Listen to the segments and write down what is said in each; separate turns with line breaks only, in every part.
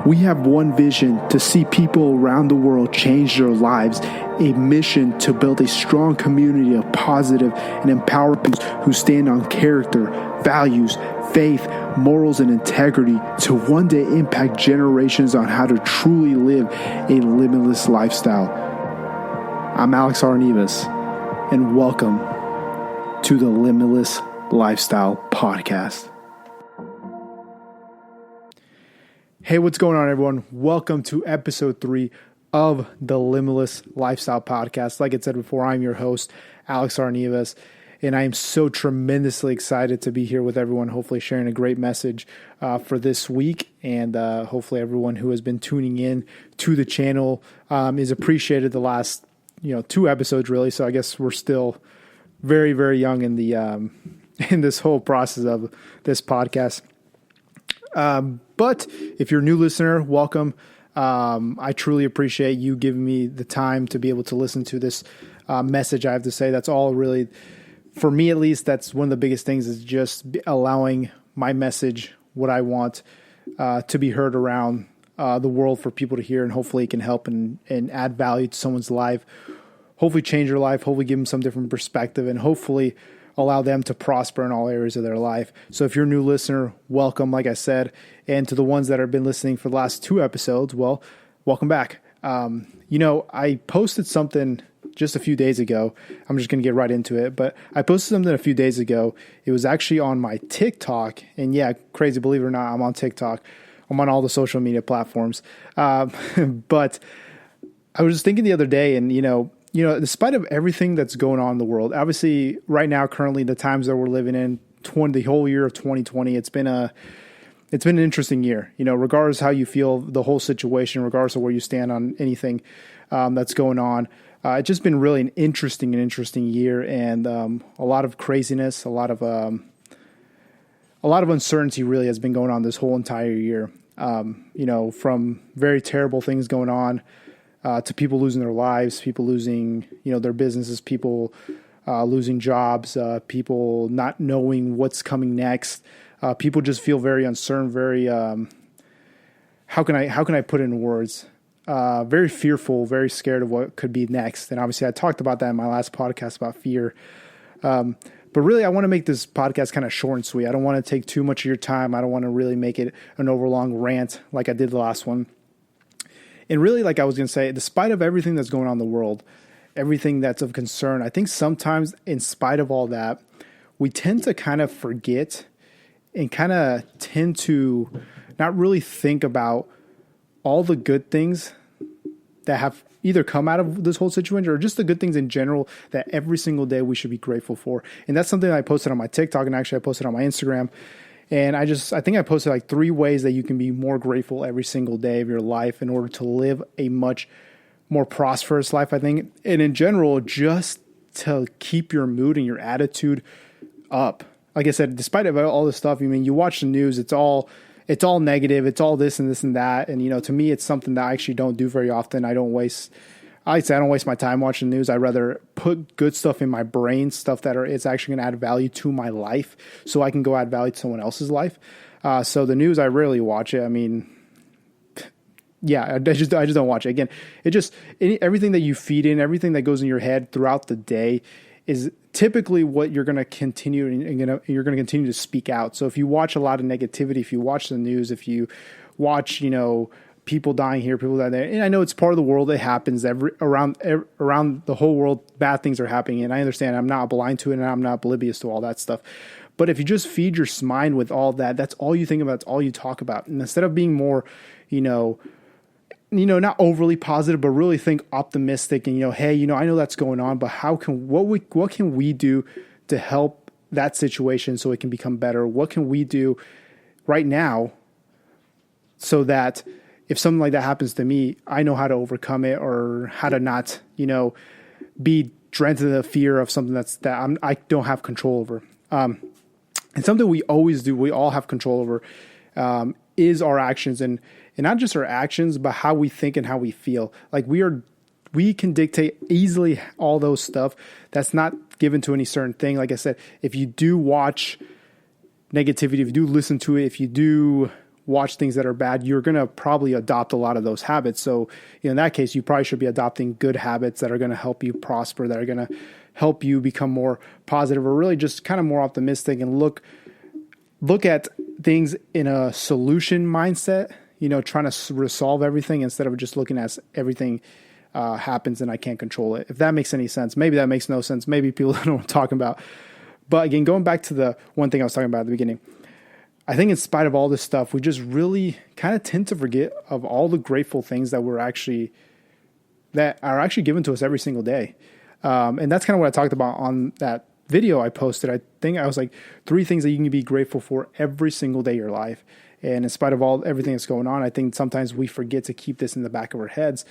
We have one vision to see people around the world change their lives, a mission to build a strong community of positive and empowered people who stand on character, values, faith, morals, and integrity to one day impact generations on how to truly live a limitless lifestyle. I'm Alex Arnivas, and welcome to the Limitless Lifestyle Podcast. Hey, what's going on, everyone? Welcome to episode 3 of the Limitless Lifestyle Podcast. Like I said before, I'm your host, Alex Arnivas, and I am so tremendously excited to be here with everyone, hopefully sharing a great message for this week, and hopefully everyone who has been tuning in to the channel is appreciated the last 2 episodes, really. So I guess we're still very, very young in the in this whole process of this podcast. But if you're a new listener, welcome. I truly appreciate you giving me the time to be able to listen to this message I have to say. That's all really, for me at least, that's one of the biggest things, is just allowing my message, what I want, to be heard around the world for people to hear, and hopefully it can help and add value to someone's life, hopefully change their life, hopefully give them some different perspective, and hopefully allow them to prosper in all areas of their life. So if you're a new listener, welcome, like I said. And to the ones that have been listening for the last 2 episodes, well, welcome back. I posted something just a few days ago. I'm just going to get right into it. But I posted something a few days ago. It was actually on my TikTok. And yeah, crazy, believe it or not, I'm on TikTok. I'm on all the social media platforms. But I was just thinking the other day, and, despite of everything that's going on in the world, obviously right now, currently the times that we're living in, the whole year of 2020, it's been an interesting year, regardless how you feel, the whole situation, regardless of where you stand on anything that's going on. It's just been really an interesting year, and a lot of craziness, a lot of uncertainty really has been going on this whole entire year. From very terrible things going on, to people losing their lives, people losing, their businesses, people losing jobs, people not knowing what's coming next. People just feel very uncertain, very, how can I put it in words? Very fearful, very scared of what could be next. And obviously I talked about that in my last podcast about fear. But really, I want to make this podcast kind of short and sweet. I don't want to take too much of your time. I don't want to really make it an overlong rant like I did the last one. And really, like I was going to say, despite of everything that's going on in the world, everything that's of concern, I think sometimes in spite of all that, we tend to kind of forget and kind of tend to not really think about all the good things that have either come out of this whole situation, or just the good things in general that every single day we should be grateful for. And that's something that I posted on my TikTok, and actually I posted on my Instagram. And I think I posted like 3 ways that you can be more grateful every single day of your life in order to live a much more prosperous life, I think. And in general, just to keep your mood and your attitude up. Like I said, despite all this stuff, you watch the news, it's all negative, it's all this and this and that. And, to me, it's something that I actually don't do very often. I don't waste my time watching the news. I'd rather put good stuff in my brain, stuff that it's actually going to add value to my life, so I can go add value to someone else's life. So the news, I rarely watch it. I just don't watch it. Again, everything that you feed in, everything that goes in your head throughout the day is typically what you're going to continue you're going to continue to speak out. So if you watch a lot of negativity, if you watch the news, if you watch, people dying here, people dying there, and I know it's part of the world. It happens around the whole world. Bad things are happening, and I understand. I'm not blind to it, and I'm not oblivious to all that stuff. But if you just feed your mind with all that, that's all you think about. That's all you talk about. And instead of being more, not overly positive, but really think optimistic and, hey, I know that's going on, but what can we do to help that situation so it can become better? What can we do right now so that if something like that happens to me, I know how to overcome it, or how to not, be drenched in the fear of something that I don't have control over. And something we always do, we all have control over, is our actions, and not just our actions, but how we think and how we feel. Like we can dictate easily all those stuff. That's not given to any certain thing. Like I said, if you do watch negativity, if you do listen to it, if you do watch things that are bad, you're going to probably adopt a lot of those habits. So in that case, you probably should be adopting good habits that are going to help you prosper, that are going to help you become more positive, or really just kind of more optimistic, and look at things in a solution mindset, trying to resolve everything instead of just looking at everything happens and I can't control it. If that makes any sense. Maybe that makes no sense. Maybe people don't know what I'm talking about. But again, going back to the one thing I was talking about at the beginning, I think in spite of all this stuff, we just really kind of tend to forget of all the grateful things that are actually given to us every single day. And that's kind of what I talked about on that video I posted. I think I was like 3 things that you can be grateful for every single day of your life. And in spite of everything that's going on, I think sometimes we forget to keep this in the back of our heads.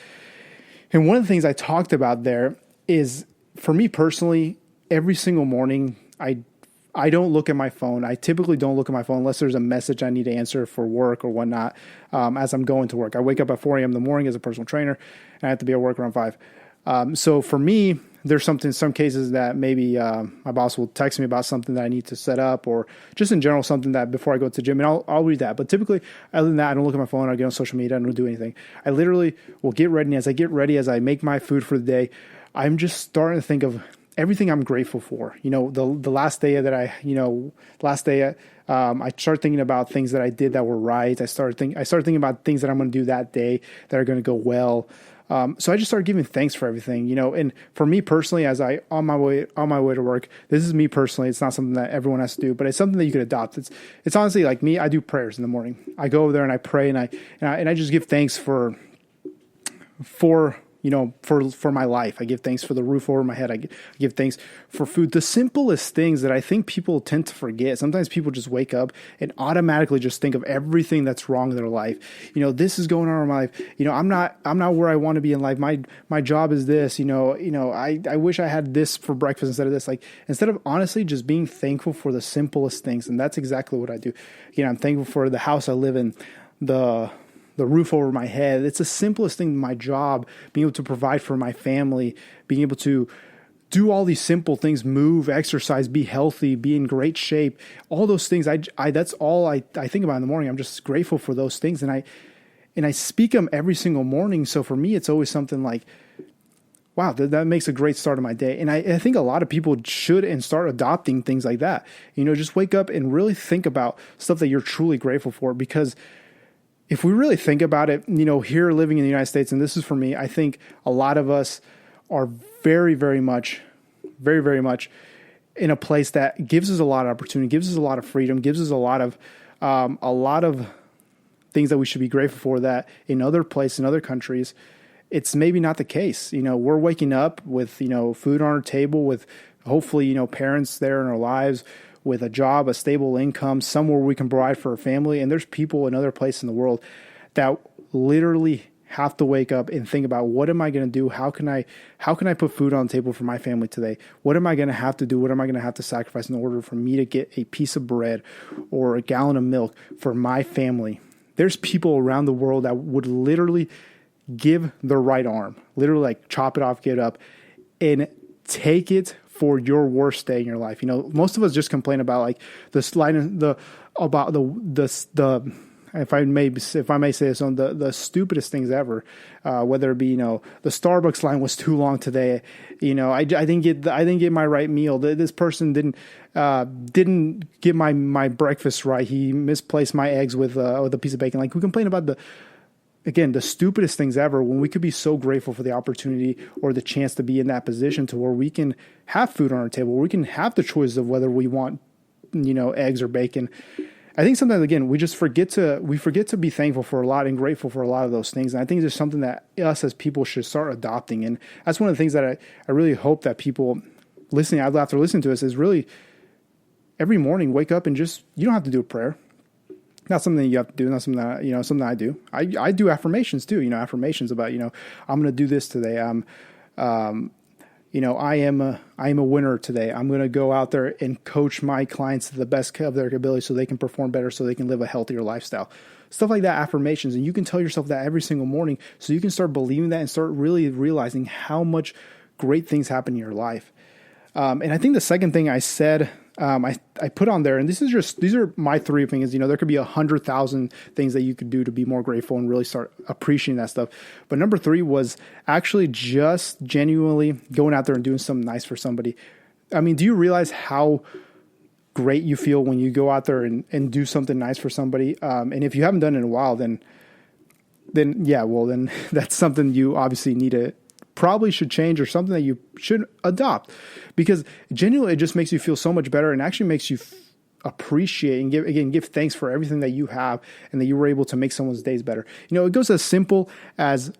And one of the things I talked about there is, for me personally, every single morning, I don't look at my phone. I typically don't look at my phone unless there's a message I need to answer for work or whatnot as I'm going to work. I wake up at 4 a.m. in the morning as a personal trainer, and I have to be at work around 5. So for me, there's some cases that maybe my boss will text me about something that I need to set up, or just in general something that before I go to the gym, and I'll read that. But typically, other than that, I don't look at my phone. I don't get on social media. I don't do anything. I literally will get ready. And as I make my food for the day, I'm just starting to think of everything I'm grateful for. The last day that I started thinking about things that I did that were right. I started thinking about things that I'm going to do that day that are going to go well. So I just started giving thanks for everything, and for me personally, as I on my way to work, this is me personally. It's not something that everyone has to do, but it's something that you could adopt. It's honestly like me. I do prayers in the morning. I go over there and I pray, and I just give thanks for my life. I give thanks for the roof over my head. I give thanks for food. The simplest things that I think people tend to forget. Sometimes people just wake up and automatically just think of everything that's wrong in their life. This is going on in my life. I'm not where I want to be in life. My job is this. I wish I had this for breakfast instead of this. Instead of honestly just being thankful for the simplest things. And that's exactly what I do. I'm thankful for the house I live in, the roof over my head. It's the simplest thing, my job, being able to provide for my family, being able to do all these simple things, move, exercise, be healthy, be in great shape. All those things, that's all I think about in the morning. I'm just grateful for those things. And I speak them every single morning. So for me, it's always something like, wow, that makes a great start of my day. And I think a lot of people should and start adopting things like that. Just wake up and really think about stuff that you're truly grateful for, because if we really think about it, here living in the United States, and this is for me, I think a lot of us are very, very much in a place that gives us a lot of opportunity, gives us a lot of freedom, gives us a lot of things that we should be grateful for, that in other places, in other countries, it's maybe not the case. We're waking up with, food on our table, with hopefully, parents there in our lives, with a job, a stable income, somewhere we can provide for our family. And there's people in other places in the world that literally have to wake up and think about, what am I going to do? How can I put food on the table for my family today? What am I going to have to do? What am I going to have to sacrifice in order for me to get a piece of bread or a gallon of milk for my family? There's people around the world that would literally give their right arm, literally chop it off, get it up, and take it for your worst day in your life. Most of us just complain about if I may say this, on the stupidest things ever, whether it be, the Starbucks line was too long today. I didn't get my right meal. This person didn't get my breakfast right. He misplaced my eggs with a piece of bacon. We complain about the stupidest things ever, when we could be so grateful for the opportunity or the chance to be in that position to where we can have food on our table, where we can have the choice of whether we want, eggs or bacon. I think sometimes, again, we forget to be thankful for a lot and grateful for a lot of those things. And I think there's something that us as people should start adopting. And that's one of the things that I really hope that people listening, after listening to us, is really every morning, wake up and you don't have to do a prayer. Not something that you have to do, not something that, something that I do. I do affirmations too, affirmations about, I'm going to do this today. I am a winner today. I'm going to go out there and coach my clients to the best of their ability so they can perform better, so they can live a healthier lifestyle. Stuff like that, affirmations. And you can tell yourself that every single morning, so you can start believing that and start really realizing how much great things happen in your life. And I think the second thing I said I put on there, and these are my 3 opinions. There could be 100,000 things that you could do to be more grateful and really start appreciating that stuff. But number 3 was actually just genuinely going out there and doing something nice for somebody. I mean, do you realize how great you feel when you go out there and do something nice for somebody? And if you haven't done it in a while, then that's something you obviously probably should change, or something that you should adopt, because genuinely it just makes you feel so much better, and actually makes you appreciate and give thanks for everything that you have, and that you were able to make someone's days better. It goes as simple as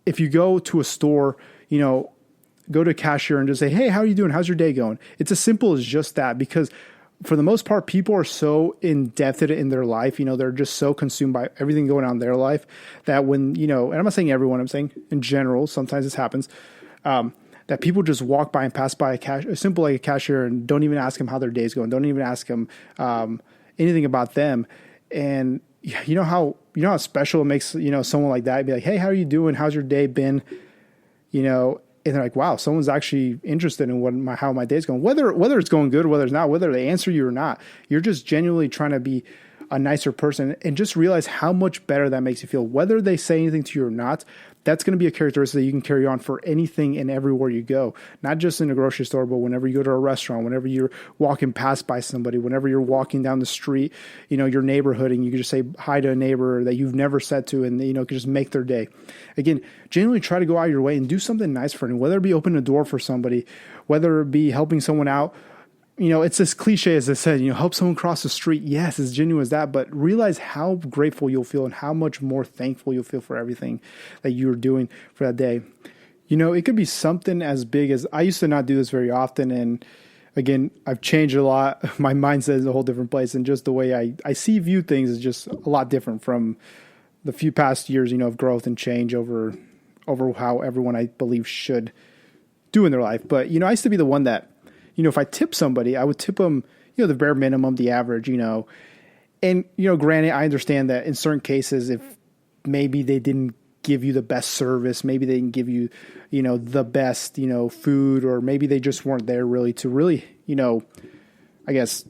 if you go to a store, go to a cashier and just say, "Hey, how are you doing? How's your day going?" It's as simple as just that, because for the most part, people are so indebted in their life. They're just so consumed by everything going on in their life that when, and I'm not saying everyone, I'm saying in general, sometimes this happens, that people just walk by and pass by a simple like a cashier and don't even ask them how their day's going. Don't even ask them anything about them. And you know how special it makes, someone like that be like, "Hey, how are you doing? How's your day been?" And they're like, wow, someone's actually interested in how my day's going. Whether it's going good or whether it's not, whether they answer you or not, you're just genuinely trying to be a nicer person, and just realize how much better that makes you feel. Whether they say anything to you or not, that's going to be a characteristic that you can carry on for anything and everywhere you go. Not just in a grocery store, but whenever you go to a restaurant, whenever you're walking past by somebody, whenever you're walking down the street, your neighborhood, and you can just say hi to a neighbor that you've never said to, and can just make their day. Again, genuinely try to go out of your way and do something nice for them, whether it be open a door for somebody, whether it be helping someone out. It's as cliche as I said, help someone cross the street. Yes, as genuine as that, but realize how grateful you'll feel and how much more thankful you'll feel for everything that you're doing for that day. It could be something as big as, I used to not do this very often. And again, I've changed a lot. My mindset is a whole different place. And just the way I view things is just a lot different from the few past years, of growth and change over how everyone, I believe, should do in their life. But, I used to be the one that, if I tip somebody, I would tip them, the bare minimum, the average, and, granted, I understand that in certain cases, if maybe they didn't give you the best service, maybe they didn't give you, the best, food, or maybe they just weren't there really to really, I guess,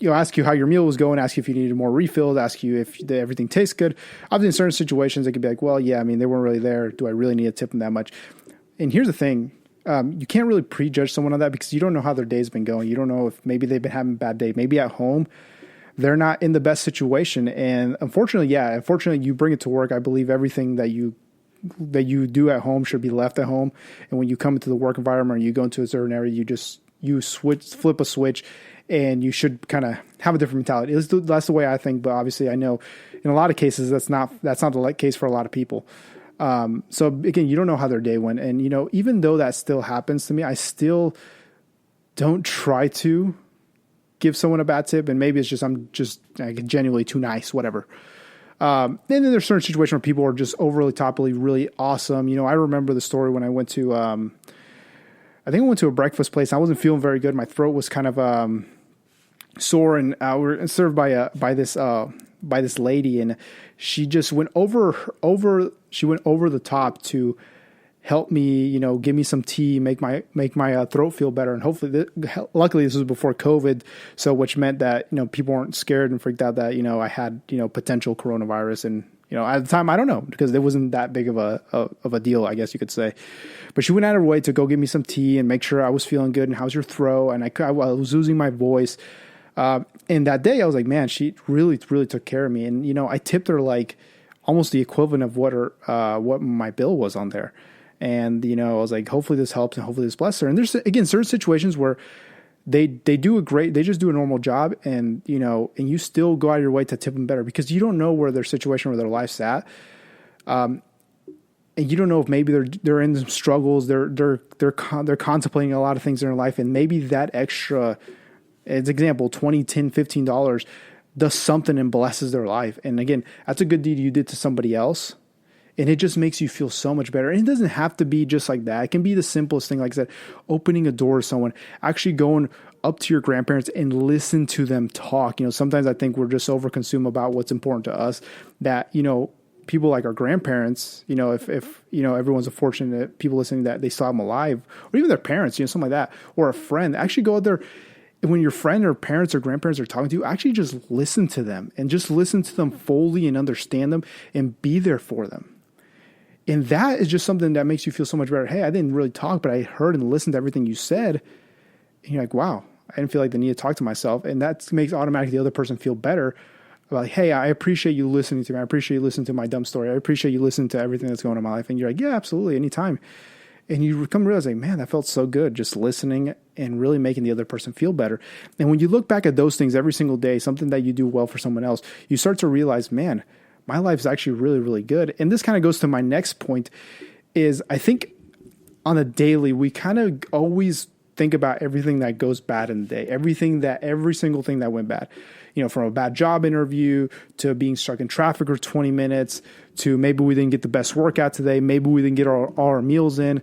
ask you how your meal was going, ask you if you needed more refills, ask you if everything tastes good. Obviously, in certain situations, it could be like, well, yeah, they weren't really there. Do I really need to tip them that much? And here's the thing. You can't really prejudge someone on that, because you don't know how their day's been going. You don't know if maybe they've been having a bad day. Maybe at home, they're not in the best situation. And unfortunately, you bring it to work. I believe everything that you do at home should be left at home. And when you come into the work environment, or you go into a certain area, you flip a switch, and you should kind of have a different mentality. That's the way I think. But obviously, I know in a lot of cases, that's not the case for a lot of people. So again, you don't know how their day went. And, even though that still happens to me, I still don't try to give someone a bad tip. And maybe it's just, I'm just genuinely too nice, whatever. And then there's certain situations where people are just overly topically really awesome. I remember the story when I went to, I think I went to a breakfast place. I wasn't feeling very good. My throat was kind of, sore, and we were served by this lady, and she just went over the top to help me, give me some tea, make my throat feel better. And hopefully, luckily this was before COVID. So, which meant that, people weren't scared and freaked out that, I had, potential coronavirus. And, at the time, I don't know, because it wasn't that big of a deal, I guess you could say. But she went out of her way to go give me some tea and make sure I was feeling good. And how's your throat? And I was losing my voice. And that day I was like, man, she really, really took care of me. And, I tipped her like almost the equivalent of what my bill was on there. And, I was like, hopefully this helps, and hopefully this blesses her. And there's, again, certain situations where they just do a normal job, and, and you still go out of your way to tip them better, because you don't know where their situation, where their life's at. And you don't know if maybe they're in some struggles, they're contemplating a lot of things in their life. And maybe that extra, as example, $20, $10, $15 does something and blesses their life. And again, that's a good deed you did to somebody else. And it just makes you feel so much better. And it doesn't have to be just like that. It can be the simplest thing, like I said, opening a door to someone, actually going up to your grandparents and listen to them talk. Sometimes I think we're just overconsumed about what's important to us, that, people like our grandparents, if everyone's fortunate, people listening, that they still have them alive, or even their parents, something like that, or a friend, actually go out there when your friend or parents or grandparents are talking to you, actually just listen to them and just listen to them fully and understand them and be there for them. And that is just something that makes you feel so much better. Hey, I didn't really talk, but I heard and listened to everything you said. And you're like, wow, I didn't feel like the need to talk to myself. And that makes automatically the other person feel better. Like, hey, I appreciate you listening to me. I appreciate you listening to my dumb story. I appreciate you listening to everything that's going on in my life. And you're like, yeah, absolutely, anytime. And you come to realize, like, man, that felt so good, just listening and really making the other person feel better. And when you look back at those things every single day, something that you do well for someone else, you start to realize, man, my life is actually really, really good. And this kind of goes to my next point is I think on a daily, we kind of always think about everything that goes bad in the day, every single thing that went bad, from a bad job interview to being stuck in traffic for 20 minutes to maybe we didn't get the best workout today. Maybe we didn't get all our meals in.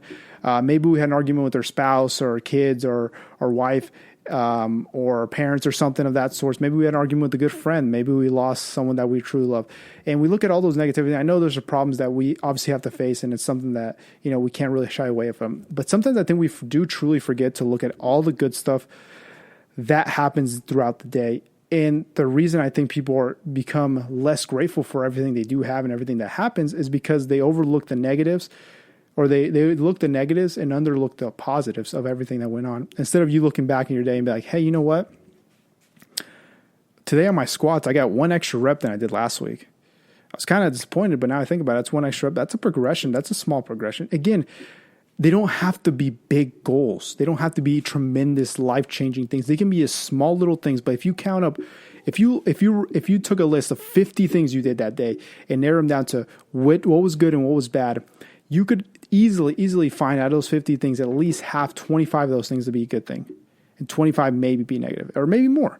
Maybe we had an argument with our spouse or our kids or our wife or our parents or something of that sort. Maybe we had an argument with a good friend. Maybe we lost someone that we truly love. And we look at all those negativity. I know those are problems that we obviously have to face, and it's something that, we can't really shy away from. But sometimes I think we do truly forget to look at all the good stuff that happens throughout the day. And the reason I think people become less grateful for everything they do have and everything that happens is because they overlook the negatives, or they look the negatives and underlook the positives of everything that went on. Instead of you looking back in your day and be like, hey, you know what? Today on my squats, I got one extra rep than I did last week. I was kind of disappointed, but now I think about it, it's one extra rep. That's a progression. That's a small progression. Again, they don't have to be big goals. They don't have to be tremendous life-changing things. They can be as small little things. But if you count up, if you took a list of 50 things you did that day and narrow them down to what was good and what was bad, you could easily find out of those 50 things at least have 25 of those things to be a good thing, and 25 maybe be negative, or maybe more.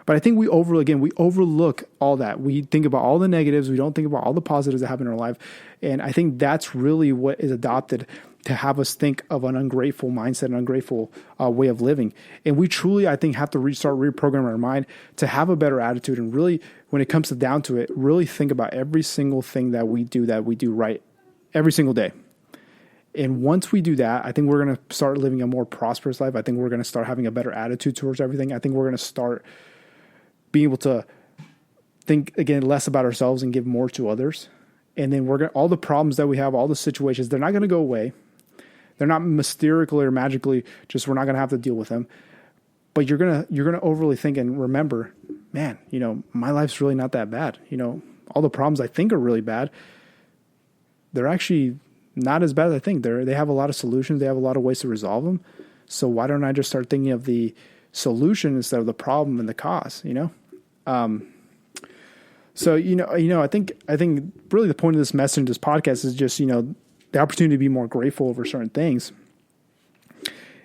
But I think we overlook all that. We think about all the negatives. We don't think about all the positives that happen in our life. And I think that's really what is adopted to have us think of an ungrateful mindset, an ungrateful way of living. And we truly, I think, have to start reprogramming our mind to have a better attitude. And really, when it comes down to it, really think about every single thing that we do right every single day. And once we do that, I think we're going to start living a more prosperous life. I think we're going to start having a better attitude towards everything. I think we're going to start being able to think, again, less about ourselves and give more to others. And then all the problems that we have, all the situations, they're not going to go away. They're not mysterically or magically just, we're not going to have to deal with them. But you're going to overly think and remember, man, my life's really not that bad. All the problems I think are really bad, they're actually not as bad as I think. They have a lot of solutions. They have a lot of ways to resolve them. So why don't I just start thinking of the solution instead of the problem and the cause, So, I think really the point of this message, this podcast is just, the opportunity to be more grateful over certain things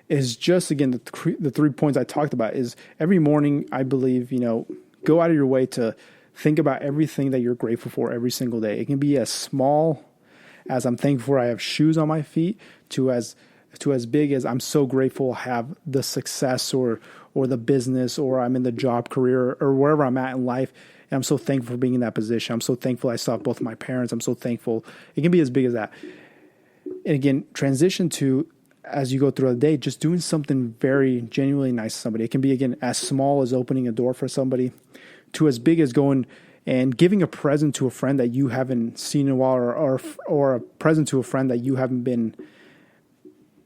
is just, again, the 3 points I talked about is every morning, I believe, go out of your way to think about everything that you're grateful for every single day. It can be as small as I'm thankful I have shoes on my feet to as big as I'm so grateful I have the success or the business, or I'm in the job career or wherever I'm at in life. And I'm so thankful for being in that position. I'm so thankful I saw both my parents. I'm so thankful. It can be as big as that. And again, transition to, as you go through the day, just doing something very genuinely nice to somebody. It can be, again, as small as opening a door for somebody to as big as going and giving a present to a friend that you haven't seen in a while, or a present to a friend that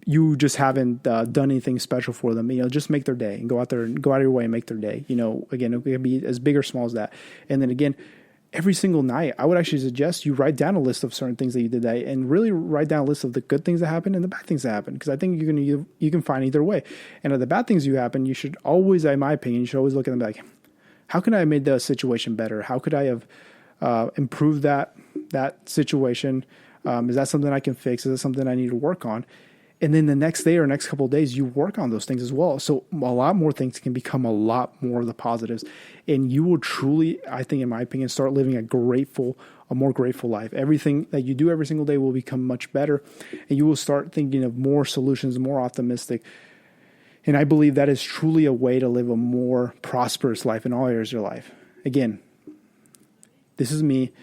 you just haven't done anything special for them. Just make their day and go out of your way and make their day. Again, it can be as big or small as that. And then again, every single night, I would actually suggest you write down a list of certain things that you did that, and really write down a list of the good things that happened and the bad things that happened. Because I think you can find either way. And of the bad things you happen, you should always, in my opinion, you should always look at them and be like, how can I have made the situation better? How could I have improved that situation? Is that something I can fix? Is that something I need to work on? And then the next day or next couple of days, you work on those things as well. So a lot more things can become a lot more of the positives. And you will truly, I think, in my opinion, start living a more grateful life. Everything that you do every single day will become much better. And you will start thinking of more solutions, more optimistic. And I believe that is truly a way to live a more prosperous life in all areas of your life. Again, this is me.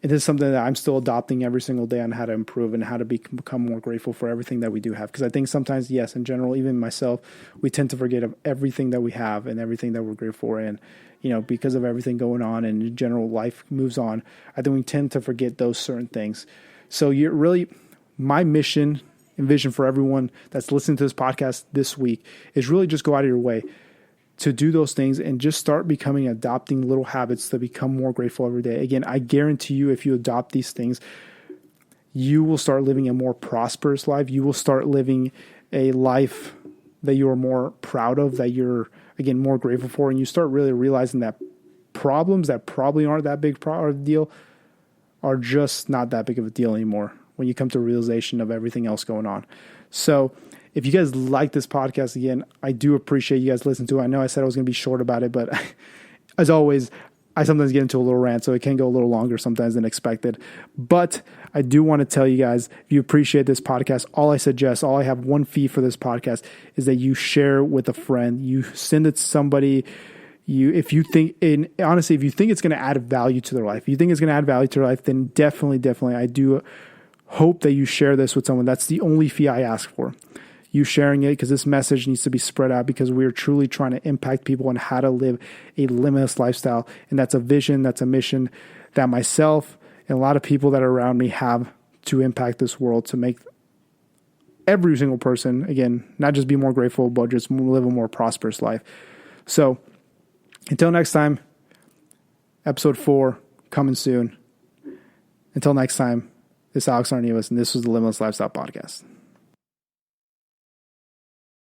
this is something that I'm still adopting every single day on how to improve and how to become more grateful for everything that we do have. Because I think sometimes, yes, in general, even myself, we tend to forget of everything that we have and everything that we're grateful for. And, because of everything going on and in general life moves on, I think we tend to forget those certain things. So my mission and vision for everyone that's listening to this podcast this week is really just go out of your way to do those things and just start adopting little habits to become more grateful every day. Again, I guarantee you, if you adopt these things, you will start living a more prosperous life. You will start living a life that you are more proud of, that you're, again, more grateful for. And you start really realizing that problems that probably aren't that big of a deal are just not that big of a deal anymore when you come to a realization of everything else going on. So if you guys like this podcast, again, I do appreciate you guys listening to it. I know I said I was going to be short about it, but as always, I sometimes get into a little rant, so it can go a little longer sometimes than expected. But I do want to tell you guys, if you appreciate this podcast, all I have one fee for this podcast is that you share with a friend. You send it to somebody. If you think it's going to add value to their life, then definitely, I do hope that you share this with someone. That's the only fee I ask for. You sharing it, because this message needs to be spread out, because we are truly trying to impact people on how to live a limitless lifestyle. And that's a vision, that's a mission that myself and a lot of people that are around me have to impact this world, to make every single person, again, not just be more grateful, but just live a more prosperous life. So until next time, episode 4 coming soon. Until next time, this is Alex Arnivas, and this was the Limitless Lifestyle Podcast.